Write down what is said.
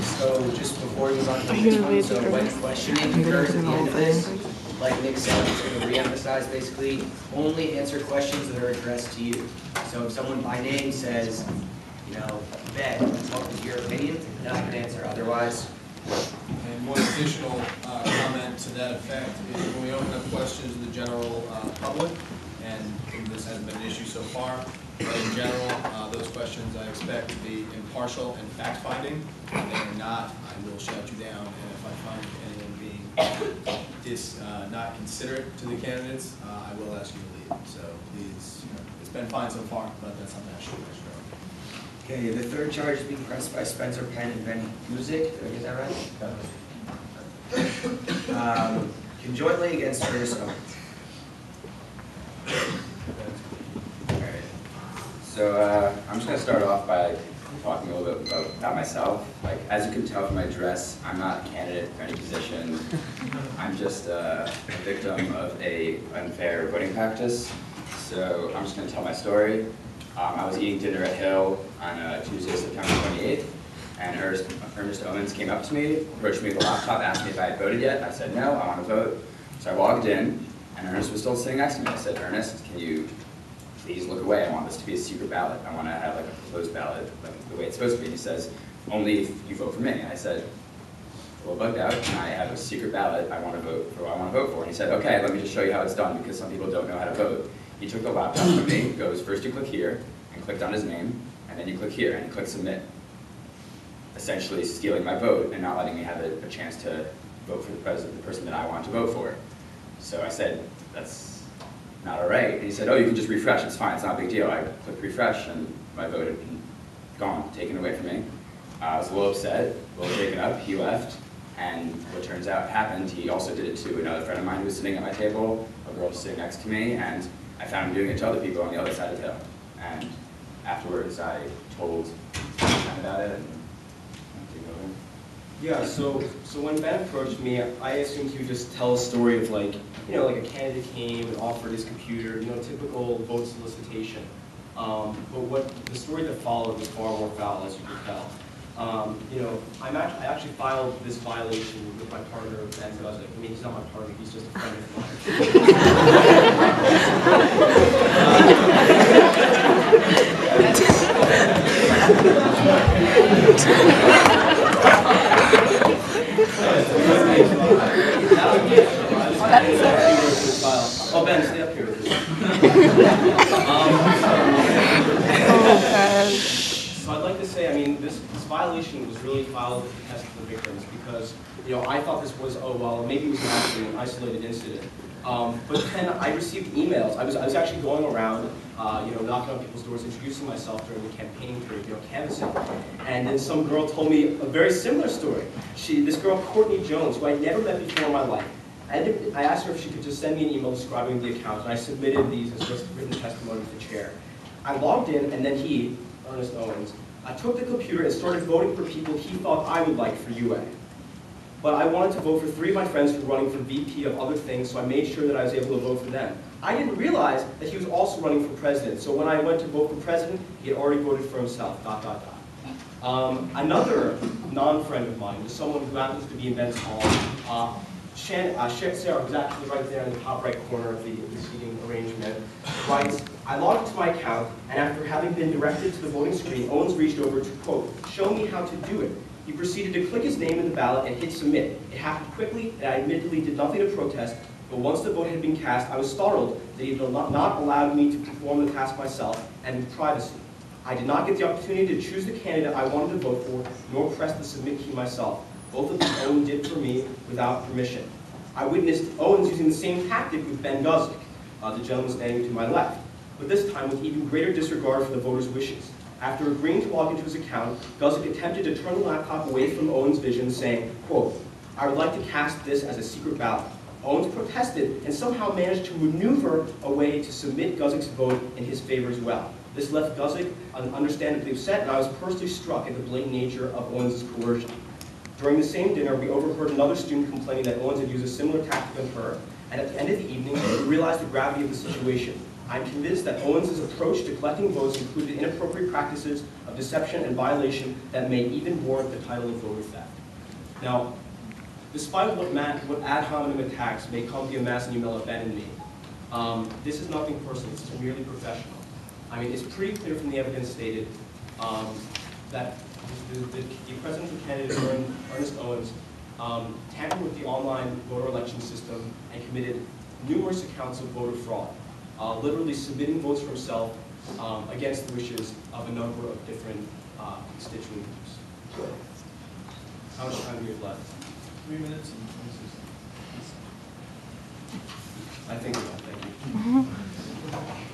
So just before we move on to the next one, so when questioning occurs at the end of this, like Nick said, I'm just going to re-emphasize basically, only answer questions that are addressed to you. So if someone by name says, you know, Ben, what was your opinion? Then I can answer. Otherwise. And one additional comment to that effect is when we open up questions to the general public, and this hasn't been an issue so far, but in general, those questions I expect to be impartial and fact-finding. If they are not, I will shout you down, and if I find anyone being not considerate to the candidates, I will ask you to leave. So please, it's been fine so far, but that's something I should make sure of. Okay, the third charge is being pressed by Spencer Penn and Ben Music. Did I get that right? Conjointly against Ernest Owens. Alright. So I'm just going to start off by talking a little bit about myself. Like, as you can tell from my dress, I'm not a candidate for any position. I'm just a victim of an unfair voting practice. So I'm just going to tell my story. I was eating dinner at Hill on Tuesday, September 28th, and Ernest Owens came up to me, approached me with a laptop, asked me if I had voted yet. I said, no, I want to vote. So I logged in, and Ernest was still sitting next to me. I said, Ernest, can you please look away? I want this to be a secret ballot. I want to have like a closed ballot, like the way it's supposed to be. He says, only if you vote for me. And I said, a little bugged out, and I have a secret ballot. I want to vote for what I want to vote for. And he said, okay, let me just show you how it's done, because some people don't know how to vote. He took the laptop from me, goes, first you click here, and clicked on his name, and then you click here, and you click submit. Essentially stealing my vote and not letting me have a chance to vote for the person that I want to vote for. So I said, that's not all right. And he said, oh, you can just refresh, it's fine, it's not a big deal. I clicked refresh, and my vote had been gone, taken away from me. I was a little upset, a little shaken up, he left, and what turns out happened, he also did it to another friend of mine who was sitting at my table, a girl sitting next to me, and I found him doing it to other people on the other side of the hill. And afterwards, I told him about it. And yeah, so when Ben approached me, I assumed he would just tell a story of like a candidate came and offered his computer, typical vote solicitation. But the story that followed was far more foul, as you can tell. I actually filed this violation with my partner, Ben Guzik. I mean, he's not my partner, he's just a friend of Oh, Ben, stay up here. So I'd like to say, I mean, this violation was really filed at the behest of the victims because, I thought this was, oh, well, maybe it was actually an isolated incident. But then I received emails. I was actually going around, knocking on people's doors, introducing myself during the campaign period, canvassing. And then some girl told me a very similar story. This girl, Courtney Jones, who I'd never met before in my life. I asked her if she could just send me an email describing the account, and I submitted these as just written testimony to the chair. I logged in, and then he, Ernest Owens, took the computer and started voting for people he thought I would like for UA. But I wanted to vote for 3 of my friends who were running for VP of other things, so I made sure that I was able to vote for them. I didn't realize that he was also running for president, so when I went to vote for president, he had already voted for himself, ... Another non-friend of mine was someone who happens to be in Ben's hall. Sarah, who's actually right there in the top right corner of the seating arrangement, writes, I logged into my account, and after having been directed to the voting screen, Owens reached over to, quote, show me how to do it. He proceeded to click his name in the ballot and hit submit. It happened quickly, and I admittedly did nothing to protest, but once the vote had been cast, I was startled that he had not allowed me to perform the task myself and with privacy. I did not get the opportunity to choose the candidate I wanted to vote for, nor press the submit key myself. Both of these Owens did for me without permission. I witnessed Owens using the same tactic with Ben Guzik, the gentleman standing to my left, but this time with even greater disregard for the voters' wishes. After agreeing to log into his account, Guzik attempted to turn the laptop away from Owens' vision, saying, quote, I would like to cast this as a secret ballot. Owens protested and somehow managed to maneuver a way to submit Guzik's vote in his favor as well. This left Guzik understandably upset, and I was personally struck at the blatant nature of Owens' coercion. During the same dinner, we overheard another student complaining that Owens had used a similar tactic on her. and at the end of the evening, we realized the gravity of the situation. I'm convinced that Owens' approach to collecting votes included inappropriate practices of deception and violation that may even warrant the title of voter theft. Now, despite what ad hominem attacks may come via mass and email abandon me, this is nothing personal, this is merely professional. I mean, it's pretty clear from the evidence stated that the presidential candidate, Ernest Owens, tampered with the online voter election system and committed numerous accounts of voter fraud, literally submitting votes for himself against the wishes of a number of different constituent groups. How much time do we have left? 3 minutes and 26 seconds. I think so, thank you.